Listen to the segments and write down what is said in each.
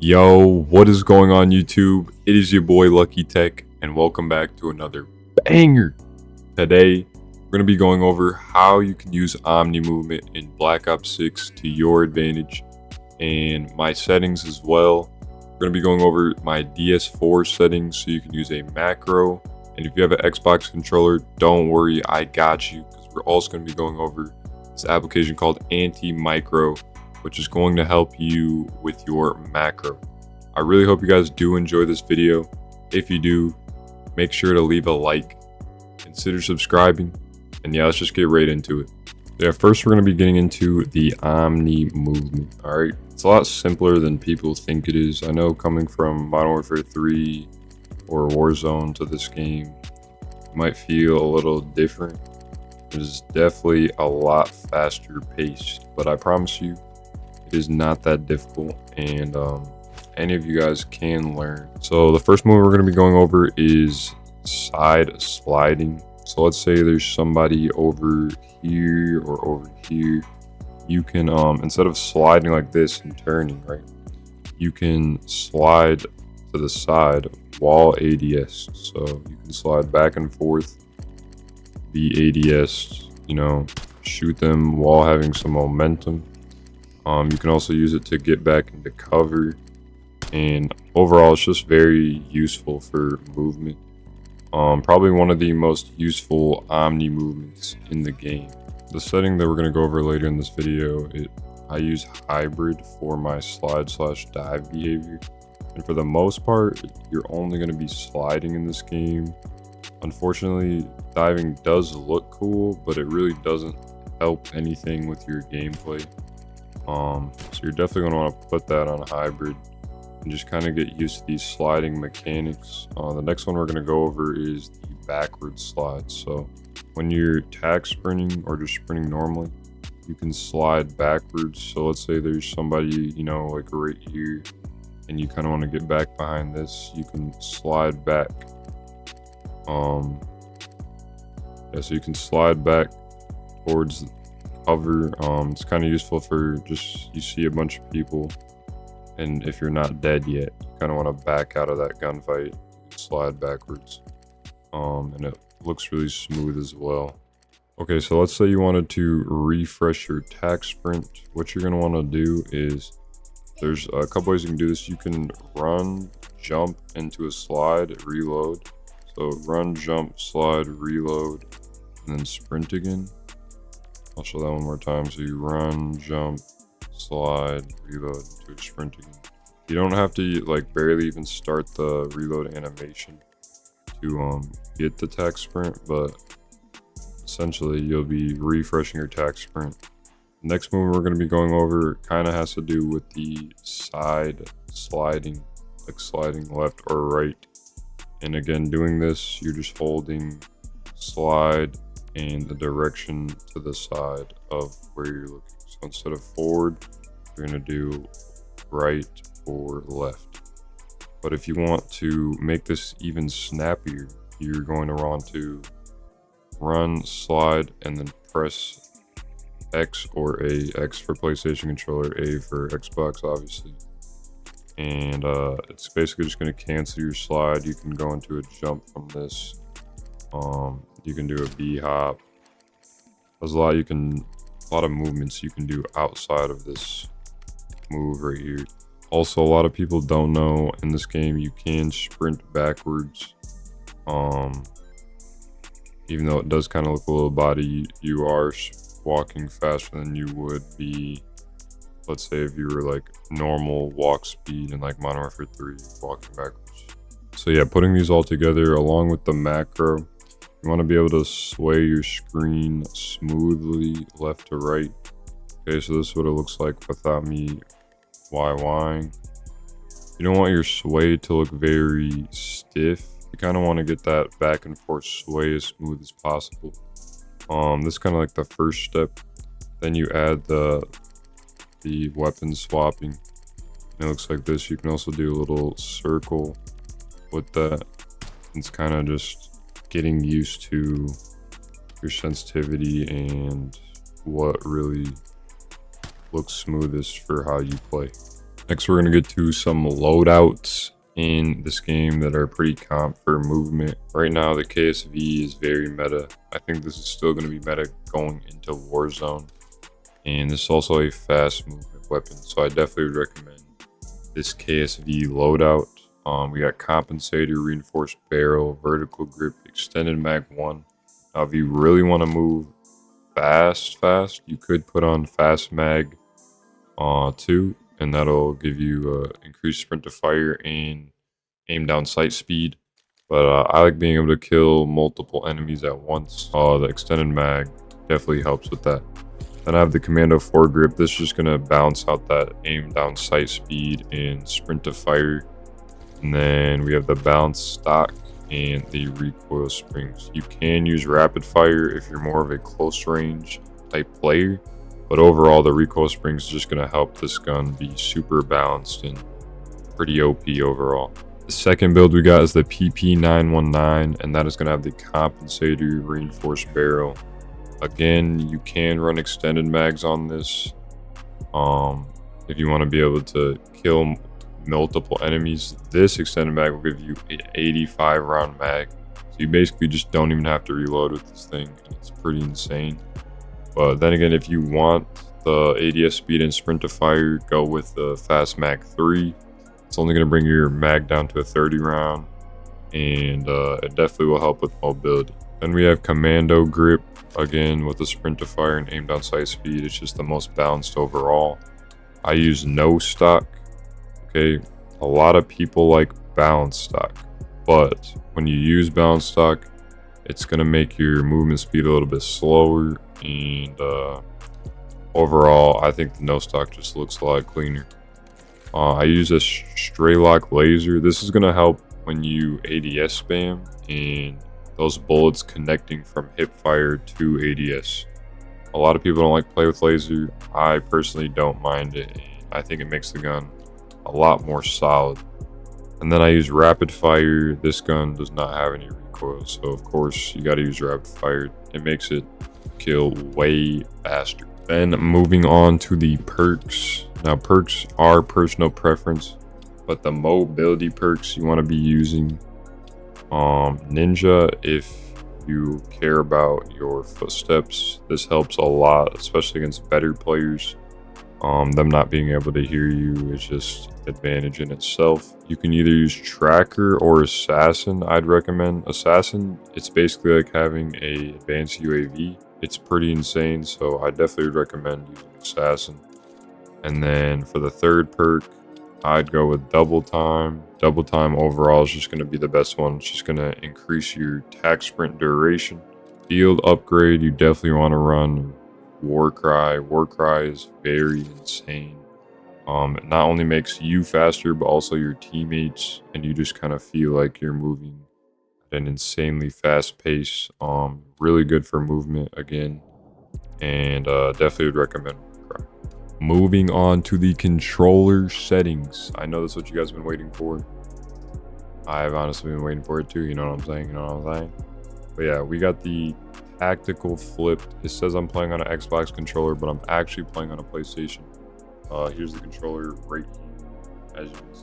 Yo, what is going on YouTube? It is your boy Lucky Tech and welcome back to another banger. Today, we're going to be going over how you can use Omni Movement in Black Ops 6 to your advantage and my settings as well. We're going to be going over my DS4 settings so you can use a macro, and if you have an Xbox controller, don't worry, I got you, because we're also going to be going over this application called Anti-Micro, which is going to help you with your macro. I really hope you guys do enjoy this video. If you do, make sure to leave a like, consider subscribing, and yeah, let's just get right into it. Yeah, first we're going to be getting into the Omni Movement. All right, it's a lot simpler than people think it is. I know coming from Modern Warfare 3 or Warzone to this game, it might feel a little different. It's definitely a lot faster paced, but I promise you, is not that difficult, and any of you guys can learn. So the first move we're going to be going over is side sliding. So let's say there's somebody over here or over here. You can instead of sliding like this and turning, right, you can slide to the side while ADS. So you can slide back and forth, the ADS, you know, shoot them while having some momentum. You can also use it to get back into cover, and overall it's just very useful for movement. Probably one of the most useful Omni movements in the game. The setting that we're going to go over later in this video, I use hybrid for my slide/dive behavior, and for the most part you're only going to be sliding in this game. Unfortunately, diving does look cool, but it really doesn't help anything with your gameplay. So you're definitely going to want to put that on hybrid and just kind of get used to these sliding mechanics. The next one we're going to go over is the backward slide. So when you're tag sprinting or just sprinting normally, you can slide backwards. So let's say there's somebody, you know, like right here, and you kind of want to get back behind this, you can slide back. So you can slide back towards cover. It's kind of useful for just, you see a bunch of people, and if you're not dead yet, you kind of want to back out of that gunfight and slide backwards. And it looks really smooth as well. Okay, so let's say you wanted to refresh your tac sprint. What you're going to want to do is, there's a couple ways you can do this. You can run, jump into a slide, reload. So run, jump, slide, reload, and then sprint again. I'll show that one more time. So you run, jump, slide, reload to sprint again. You don't have to like barely even start the reload animation to get the tac sprint, but essentially you'll be refreshing your tac sprint. Next move we're going to be going over kind of has to do with the side sliding, like sliding left or right. And again, doing this, you're just holding slide and the direction to the side of where you're looking. So instead of forward, you're going to do right or left. But if you want to make this even snappier, you're going to want to run, slide, and then press X or A. X for PlayStation controller, A for Xbox, obviously. And it's basically just going to cancel your slide. You can go into a jump from this. You can do a B hop. There's a lot of movements you can do outside of this move right here. Also, a lot of people don't know in this game you can sprint backwards. Even though it does kind of look a little body, you are walking faster than you would be. Let's say if you were like normal walk speed in like Modern Warfare 3, walking backwards. So yeah, putting these all together along with the macro, you want to be able to sway your screen smoothly left to right. Okay, so this is what it looks like without me YYing. You don't want your sway to look very stiff. You kind of want to get that back and forth sway as smooth as possible. This is kind of like the first step. Then you add the weapon swapping. It looks like this. You can also do a little circle with that. It's kind of just getting used to your sensitivity and what really looks smoothest for how you play. Next, we're going to get to some loadouts in this game that are pretty comp for movement. Right now, the KSV is very meta. I think this is still going to be meta going into Warzone. And this is also a fast movement weapon, so I definitely would recommend this KSV loadout. We got compensator, reinforced barrel, vertical grip, extended mag 1. Now, if you really want to move fast, you could put on fast mag 2, and that'll give you increased sprint to fire and aim down sight speed. But I like being able to kill multiple enemies at once. The extended mag definitely helps with that. Then I have the commando foregrip. This is just going to balance out that aim down sight speed and sprint to fire. And then we have the balanced stock and the recoil springs. You can use rapid fire if you're more of a close range type player, but overall the recoil springs is just going to help this gun be super balanced and pretty OP overall. The second build we got is the PP919, and that is going to have the compensator reinforced barrel. Again, you can run extended mags on this if you want to be able to kill multiple enemies. This extended mag will give you an 85 round mag, so you basically just don't even have to reload with this thing, and it's pretty insane. But then again, if you want the ADS speed and sprint to fire, go with the fast mag 3. It's only going to bring your mag down to a 30 round, and it definitely will help with mobility. Then we have commando grip, again with the sprint to fire and aim down sight speed. It's just the most balanced overall. I use no stock. Okay, a lot of people like balanced stock, but when you use balanced stock, it's going to make your movement speed a little bit slower, and overall I think the no stock just looks a lot cleaner. I use a stray lock laser. This is going to help when you ADS spam and those bullets connecting from hip fire to ADS. A lot of people don't like play with laser. I personally don't mind it, and I think it makes the gun a lot more solid. And then I use rapid fire. This gun does not have any recoil, so of course you got to use rapid fire. It makes it kill way faster. Then moving on to the perks. Now, perks are personal preference, but the mobility perks you want to be using Ninja if you care about your footsteps. This helps a lot, especially against better players. Them not being able to hear you is just advantage in itself. You can either use tracker or assassin. I'd recommend assassin. It's basically like having a advanced UAV. It's pretty insane, so I definitely would recommend using assassin. And then for the third perk, I'd go with double time. Double time overall is just going to be the best one. It's just going to increase your tac sprint duration. Field upgrade, you definitely want to run Warcry. Warcry is very insane. It not only makes you faster, but also your teammates, and you just kind of feel like you're moving at an insanely fast pace. Really good for movement again, and definitely would recommend Warcry. Moving on to the controller settings. I know that's what you guys have been waiting for. I've honestly been waiting for it too, you know what I'm saying? You know what I'm saying? But yeah, we got the tactical flip. It says I'm playing on an Xbox controller, but I'm actually playing on a PlayStation. Here's the controller right here, as you can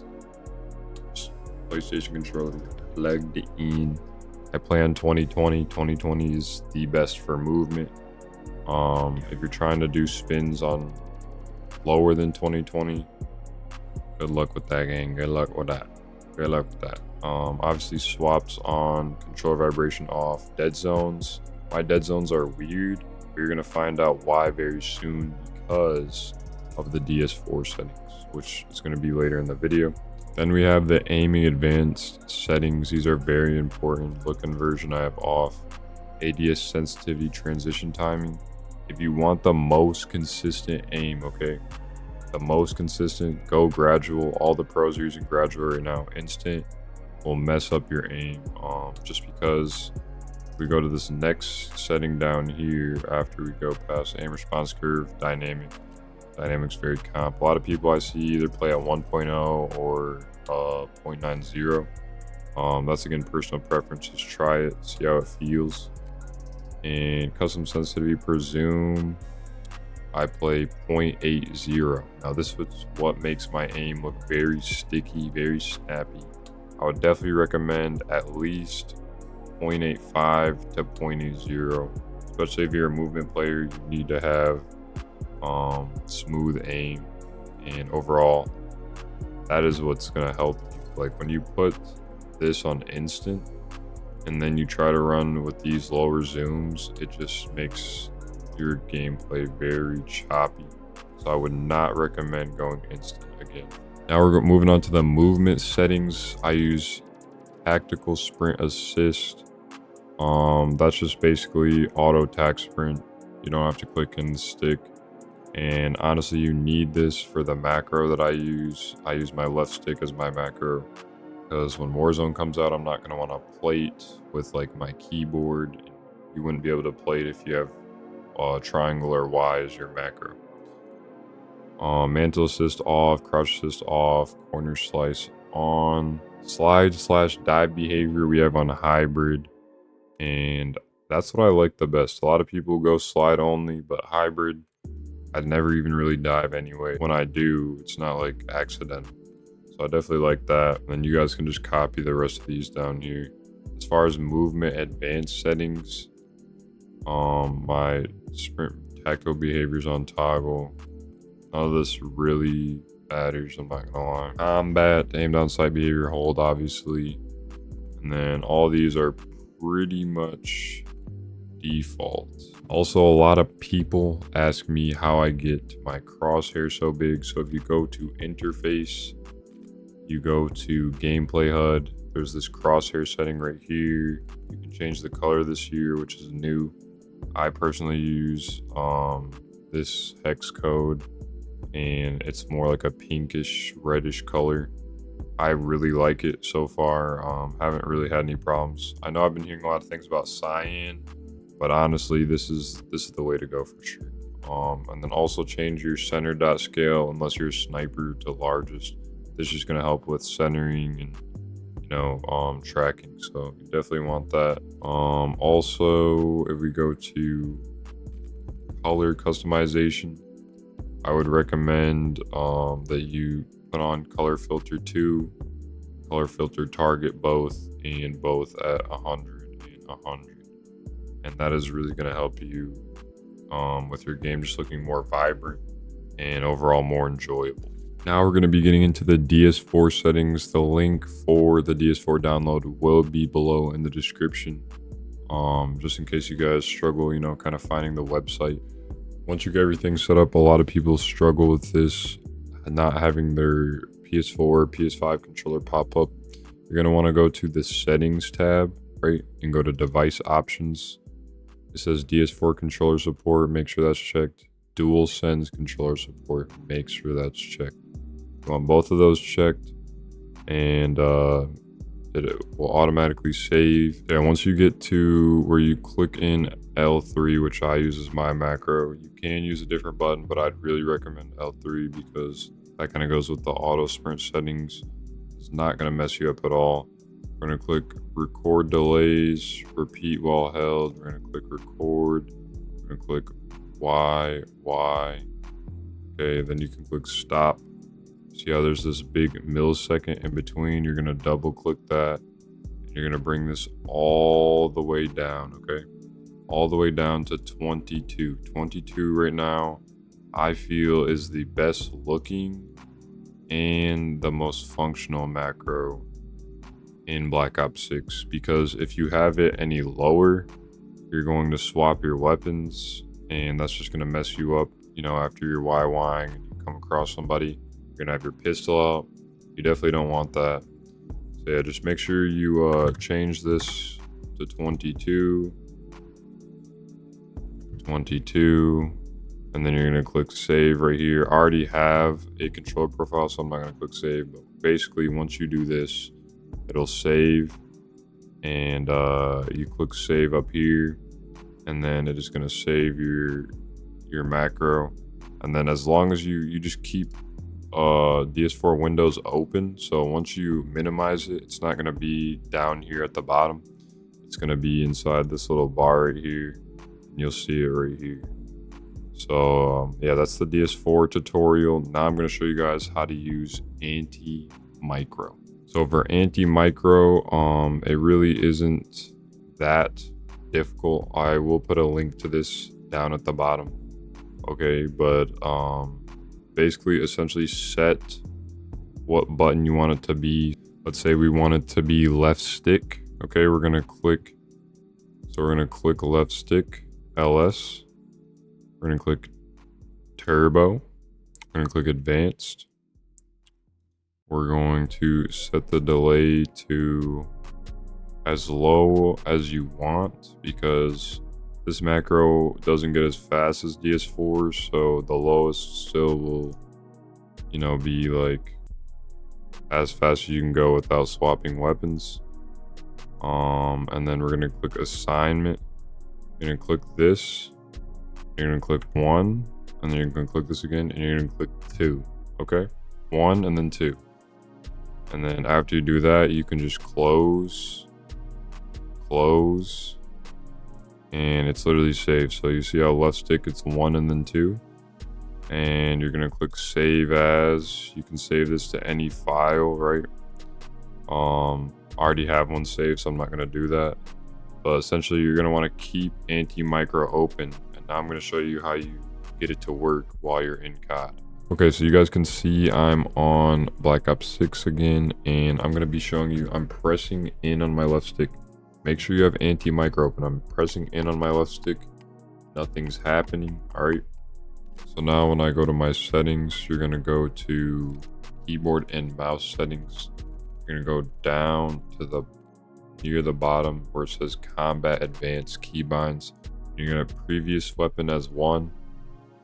see. PlayStation controller plugged in. I play on 2020. 2020 is the best for movement. If you're trying to do spins on lower than 2020, good luck with that, gang. Good luck with that. Good luck with that. Obviously swaps on, controller vibration off, dead zones. Why dead zones are weird, you're gonna find out why very soon, because of the DS4 settings, which is going to be later in the video. Then we have the aiming advanced settings. These are very important. Look conversion I have off. ADS sensitivity, transition timing. If you want the most consistent aim, okay, the most consistent, go gradual. All the pros are using gradual right now. Instant will mess up your aim, just because if we go to this next setting down here after we go past aim response curve, dynamic's very comp. A lot of people I see either play at 1.0 or 0.90. That's again personal preference. Just try it, see how it feels. And custom sensitivity per zoom, I play 0.80. Now this is what makes my aim look very sticky, very snappy. I would definitely recommend at least 0.85 to 0.80, especially if you're a movement player. You need to have smooth aim, and overall that is what's going to help you. Like when you put this on instant and then you try to run with these lower zooms, it just makes your gameplay very choppy. So I would not recommend going instant again. Now we're moving on to the movement settings. I use tactical sprint assist. That's just basically auto tac sprint. You don't have to click in the stick. And honestly, you need this for the macro that I use. I use my left stick as my macro because when Warzone comes out, I'm not going to want to plate with like my keyboard. You wouldn't be able to plate if you have triangle or Y as your macro. Mantle assist off, crouch assist off, corner slice on, slide/dive behavior we have on hybrid, and that's what I like the best. A lot of people go slide only, but hybrid, I'd never even really dive anyway. When I do, it's not like accidental. So I definitely like that. And you guys can just copy the rest of these down here. As far as movement advanced settings, my sprint tactical behaviors on toggle. None of this really matters, I'm not gonna lie. Combat, aim down sight behavior, hold obviously. And then all these are pretty much default. Also, a lot of people ask me how I get my crosshair so big. So if you go to interface, you go to gameplay HUD, there's this crosshair setting right here. You can change the color this year, which is new. I personally use this hex code, and it's more like a pinkish reddish color. I really like it so far. Haven't really had any problems. I know I've been hearing a lot of things about cyan, but honestly, this is the way to go for sure. And then also change your center dot scale unless you're a sniper to largest. This is going to help with centering and tracking, so you definitely want that. Also, if we go to color customization, I would recommend that you put on color filter 2, color filter target both, and both at 100 and 100. And that is really going to help you with your game just looking more vibrant and overall more enjoyable. Now we're going to be getting into the DS4 settings. The link for the DS4 download will be below in the description. Just in case you guys struggle, kind of finding the website. Once you get everything set up, a lot of people struggle with this, not having their PS4 or PS5 controller pop up. You're going to want to go to the settings tab, right? And go to device options. It says DS4 controller support. Make sure that's checked. Dual sense controller support. Make sure that's checked. You want both of those checked, and it will automatically save. And once you get to where you click in L3, which I use as my macro, you can use a different button, but I'd really recommend L3 because that kind of goes with the auto sprint settings. It's not going to mess you up at all. We're going to click record delays, repeat while held. We're going to click record. We're going to click Y. Okay, then you can click stop. See how there's this big millisecond in between? You're going to double click that. And you're going to bring this all the way down, okay? All the way down to 22. 22 right now, I feel, is the best looking and the most functional macro in Black Ops 6. Because if you have it any lower, you're going to swap your weapons, and that's just going to mess you up, after you're YYing and you come across somebody. You're gonna have your pistol out. You definitely don't want that. So yeah, just make sure you change this to 22, and then you're gonna click save right here. I already have a controller profile, so I'm not gonna click save, but basically once you do this, it'll save, and you click save up here, and then it is gonna save your macro. And then as long as you just keep DS4 windows open, so once you minimize it, it's not going to be down here at the bottom. It's going to be inside this little bar right here, and you'll see it right here. So yeah, that's the DS4 tutorial. Now I'm going to show you guys how to use anti-micro. So for anti-micro, it really isn't that difficult. I will put a link to this down at the bottom. Okay, but basically essentially set what button you want it to be. Let's say we want it to be left stick. Okay, we're going to click. So we're going to click left stick, LS. We're going to click turbo. We're going to click advanced. We're going to set the delay to as low as you want, because this macro doesn't get as fast as DS4, so the lowest still will, you know, be like as fast as you can go without swapping weapons. And then we're gonna click assignment. You're gonna click this. You're gonna click 1, and then you're gonna click this again, and you're gonna click 2. Okay, 1 and then 2. And then after you do that, you can just close, and it's literally saved. So you see how left stick, it's 1 and then 2. And you're gonna click save as. You can save this to any file, right? I already have one saved, so I'm not gonna do that. But essentially, you're gonna want to keep anti-micro open. And now I'm gonna show you how you get it to work while you're in COD. Okay, so you guys can see I'm on Black Ops 6 again, and I'm gonna be showing you, I'm pressing in on my left stick. Make sure you have anti-micro open. I'm pressing in on my left stick. Nothing's happening, all right? So now when I go to my settings, you're gonna go to keyboard and mouse settings. You're gonna go down to the near the bottom where it says combat advanced keybinds. You're gonna previous weapon as 1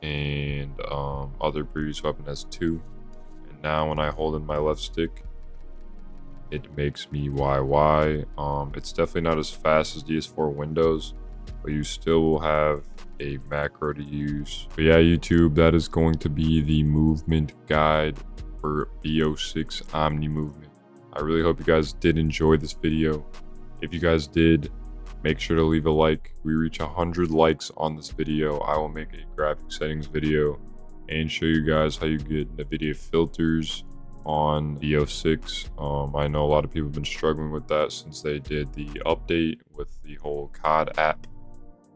and other previous weapon as 2. And now when I hold in my left stick, it makes me YY. It's definitely not as fast as DS4 Windows, but you still will have a macro to use. But yeah, YouTube, that is going to be the movement guide for BO6 Omni Movement. I really hope you guys did enjoy this video. If you guys did, make sure to leave a like. We reach 100 likes on this video, I will make a graphic settings video and show you guys how you get NVIDIA filters on BO6. I know a lot of people have been struggling with that since they did the update with the whole COD app.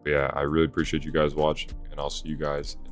But yeah, I really appreciate you guys watching, and I'll see you guys in the